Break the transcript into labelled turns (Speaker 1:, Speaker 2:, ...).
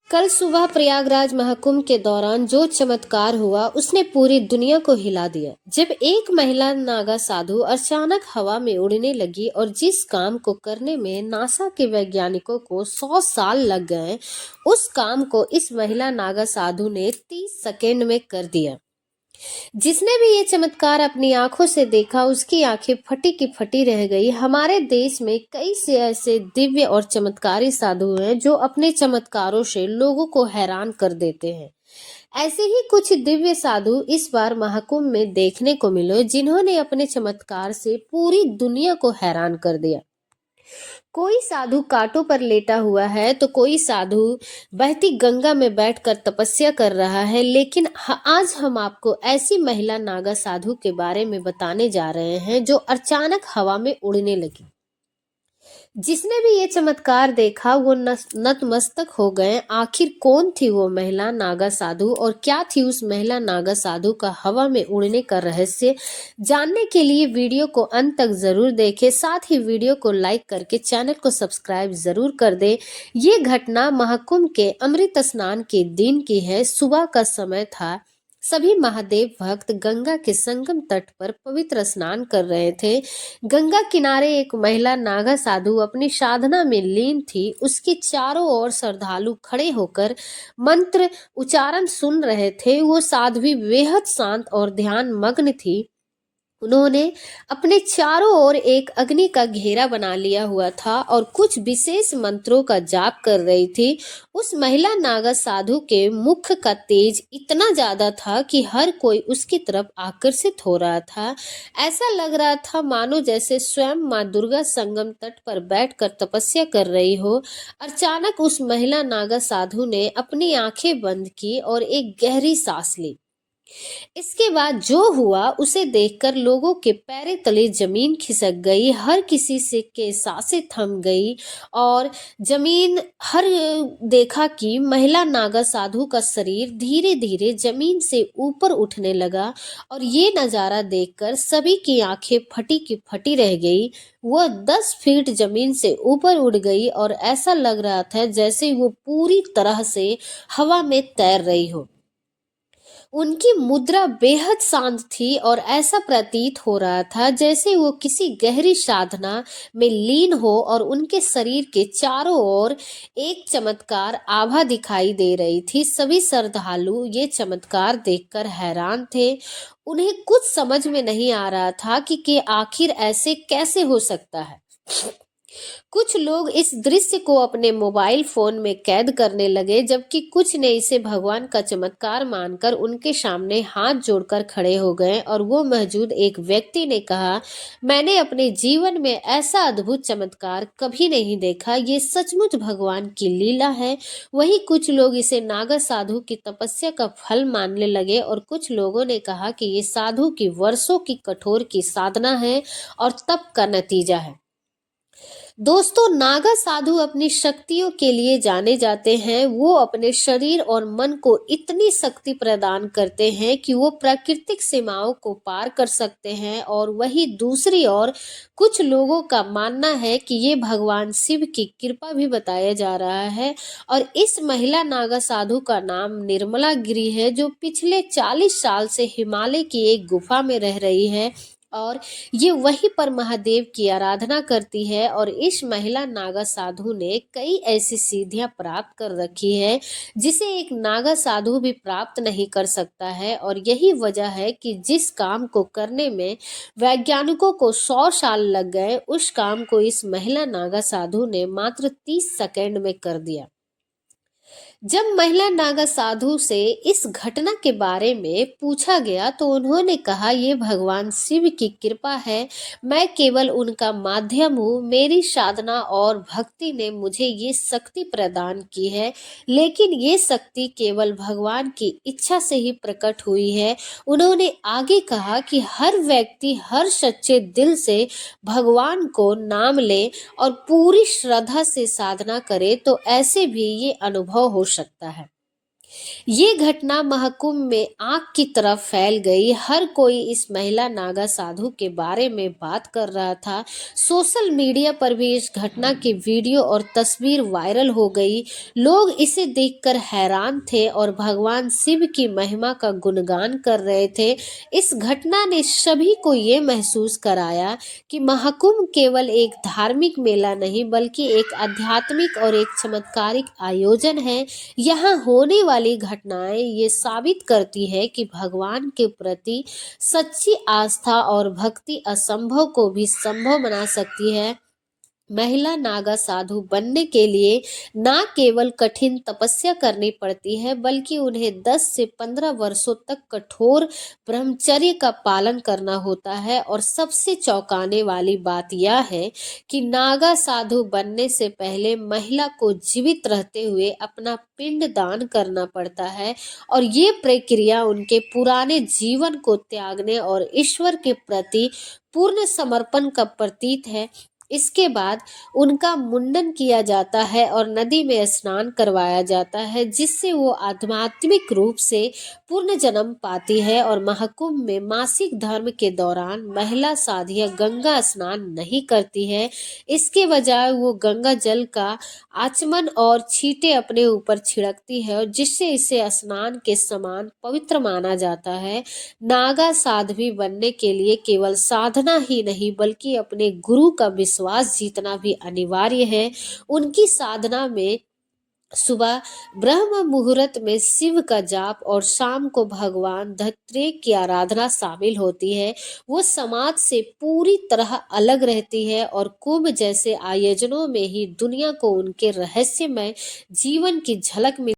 Speaker 1: कल सुबह प्रयागराज महाकुंभ के दौरान जो चमत्कार हुआ उसने पूरी दुनिया को हिला दिया। जब एक महिला नागा साधु अचानक हवा में उड़ने लगी और जिस काम को करने में नासा के वैज्ञानिकों को 100 साल लग गए, उस काम को इस महिला नागा साधु ने 30 सेकंड में कर दिया। जिसने भी ये चमत्कार अपनी आंखों से देखा उसकी आंखें फटी की फटी रह गई। हमारे देश में कई से ऐसे दिव्य और चमत्कारी साधु हैं जो अपने चमत्कारों से लोगों को हैरान कर देते हैं। ऐसे ही कुछ दिव्य साधु इस बार महाकुंभ में देखने को मिले जिन्होंने अपने चमत्कार से पूरी दुनिया को हैरान कर दिया। कोई साधु कांटों पर लेटा हुआ है तो कोई साधु बहती गंगा में बैठकर तपस्या कर रहा है। लेकिन आज हम आपको ऐसी महिला नागा साधु के बारे में बताने जा रहे हैं जो अचानक हवा में उड़ने लगी। जिसने भी ये चमत्कार देखा वो नतमस्तक हो गए। आखिर कौन थी वो महिला नागा साधु और क्या थी उस महिला नागा साधु का हवा में उड़ने का रहस्य? जानने के लिए वीडियो को अंत तक जरूर देखें। साथ ही वीडियो को लाइक करके चैनल को सब्सक्राइब जरूर कर दें। ये घटना महाकुंभ के अमृत स्नान के दिन की है। सुबह का समय था। सभी महादेव भक्त गंगा के संगम तट पर पवित्र स्नान कर रहे थे। गंगा किनारे एक महिला नागा साधु अपनी साधना में लीन थी। उसके चारों ओर श्रद्धालु खड़े होकर मंत्र उच्चारण सुन रहे थे। वो साध्वी बेहद शांत और ध्यान मग्न थी। उन्होंने अपने चारों ओर एक अग्नि का घेरा बना लिया हुआ था और कुछ विशेष मंत्रों का जाप कर रही थी। उस महिला नागा साधु के मुख का तेज इतना ज्यादा था कि हर कोई उसकी तरफ आकर्षित हो रहा था। ऐसा लग रहा था मानो जैसे स्वयं माँ दुर्गा संगम तट पर बैठकर तपस्या कर रही हो। अचानक उस महिला नागा साधु ने अपनी आंखें बंद की और एक गहरी सांस ली। इसके बाद जो हुआ उसे देखकर लोगों के पैरों तले जमीन खिसक गई। हर किसी से के सांसें थम गई और जमीन हर देखा कि महिला नागा साधु का शरीर धीरे धीरे जमीन से ऊपर उठने लगा और ये नजारा देखकर सभी की आंखें फटी की फटी रह गई। वह 10 फीट जमीन से ऊपर उड़ गई और ऐसा लग रहा था जैसे वो पूरी तरह से हवा में तैर रही हो। उनकी मुद्रा बेहद शांत थी और ऐसा प्रतीत हो रहा था जैसे वो किसी गहरी साधना में लीन हो और उनके शरीर के चारों ओर एक चमत्कार आभा दिखाई दे रही थी। सभी श्रद्धालु ये चमत्कार देखकर हैरान थे। उन्हें कुछ समझ में नहीं आ रहा था कि आखिर ऐसे कैसे हो सकता है। कुछ लोग इस दृश्य को अपने मोबाइल फोन में कैद करने लगे जबकि कुछ ने इसे भगवान का चमत्कार मानकर उनके सामने हाथ जोड़कर खड़े हो गए। और वो मौजूद एक व्यक्ति ने कहा, मैंने अपने जीवन में ऐसा अद्भुत चमत्कार कभी नहीं देखा। ये सचमुच भगवान की लीला है। वहीं कुछ लोग इसे नागा साधु की तपस्या का फल मानने लगे और कुछ लोगों ने कहा कि ये साधु की वर्षों की कठोर की साधना है और तप का नतीजा है। दोस्तों, नागा साधु अपनी शक्तियों के लिए जाने जाते हैं। वो अपने शरीर और मन को इतनी शक्ति प्रदान करते हैं कि वो प्राकृतिक सीमाओं को पार कर सकते हैं। और वही दूसरी ओर कुछ लोगों का मानना है कि ये भगवान शिव की कृपा भी बताया जा रहा है। और इस महिला नागा साधु का नाम निर्मला गिरी है जो पिछले 40 साल से हिमालय की एक गुफा में रह रही है और ये वहीं पर महादेव की आराधना करती है। और इस महिला नागा साधु ने कई ऐसी सिद्धियां प्राप्त कर रखी है जिसे एक नागा साधु भी प्राप्त नहीं कर सकता है। और यही वजह है कि जिस काम को करने में वैज्ञानिकों को 100 साल लग गए, उस काम को इस महिला नागा साधु ने मात्र 30 सेकंड में कर दिया। जब महिला नागा साधु से इस घटना के बारे में पूछा गया तो उन्होंने कहा, ये भगवान शिव की कृपा है। मैं केवल उनका माध्यम हूँ। मेरी साधना और भक्ति ने मुझे ये शक्ति प्रदान की है, लेकिन ये शक्ति केवल भगवान की इच्छा से ही प्रकट हुई है। उन्होंने आगे कहा कि हर व्यक्ति हर सच्चे दिल से भगवान को नाम ले और पूरी श्रद्धा से साधना करे तो ऐसे भी ये अनुभव हो सकता है। ये घटना महाकुंभ में आग की तरह फैल गई। हर कोई इस महिला नागा साधु के बारे में बात कर रहा था। सोशल मीडिया पर भी इस घटना की वीडियो और तस्वीर वायरल हो गई। लोग इसे देखकर हैरान थे और भगवान शिव की महिमा का गुणगान कर रहे थे। इस घटना ने सभी को ये महसूस कराया कि महाकुंभ केवल एक धार्मिक मेला नहीं बल्कि एक आध्यात्मिक और एक चमत्कारिक आयोजन है। यहाँ होने वाली घटनाएं ये साबित करती है कि भगवान के प्रति सच्ची आस्था और भक्ति असंभव को भी संभव बना सकती है। महिला नागा साधु बनने के लिए ना केवल कठिन तपस्या करनी पड़ती है बल्कि उन्हें 10 से 15 वर्षों तक कठोर ब्रह्मचर्य का पालन करना होता है। और सबसे चौंकाने वाली बात यह है कि नागा साधु बनने से पहले महिला को जीवित रहते हुए अपना पिंड दान करना पड़ता है और ये प्रक्रिया उनके पुराने जीवन को त्यागने और ईश्वर के प्रति पूर्ण समर्पण का प्रतीक है। इसके बाद उनका मुंडन किया जाता है और नदी में स्नान करवाया जाता है जिससे वो आध्यात्मिक रूप से पूर्ण जन्म पाती है। और महाकुंभ में मासिक धर्म के दौरान महिला साधिया गंगा स्नान नहीं करती है। इसके बजाय वो गंगा जल का आचमन और छींटे अपने ऊपर छिड़कती है और जिससे इसे स्नान के समान पवित्र माना जाता है। नागा साध्वी बनने के लिए केवल साधना ही नहीं बल्कि अपने गुरु का विश्वास जीतना भी अनिवार्य है। उनकी साधना में सुबह ब्रह्म मुहूर्त में शिव का जाप और शाम को भगवान धत्रेय की आराधना शामिल होती है। वो समाज से पूरी तरह अलग रहती है और कुंभ जैसे आयोजनों में ही दुनिया को उनके रहस्यमय जीवन की झलक मिल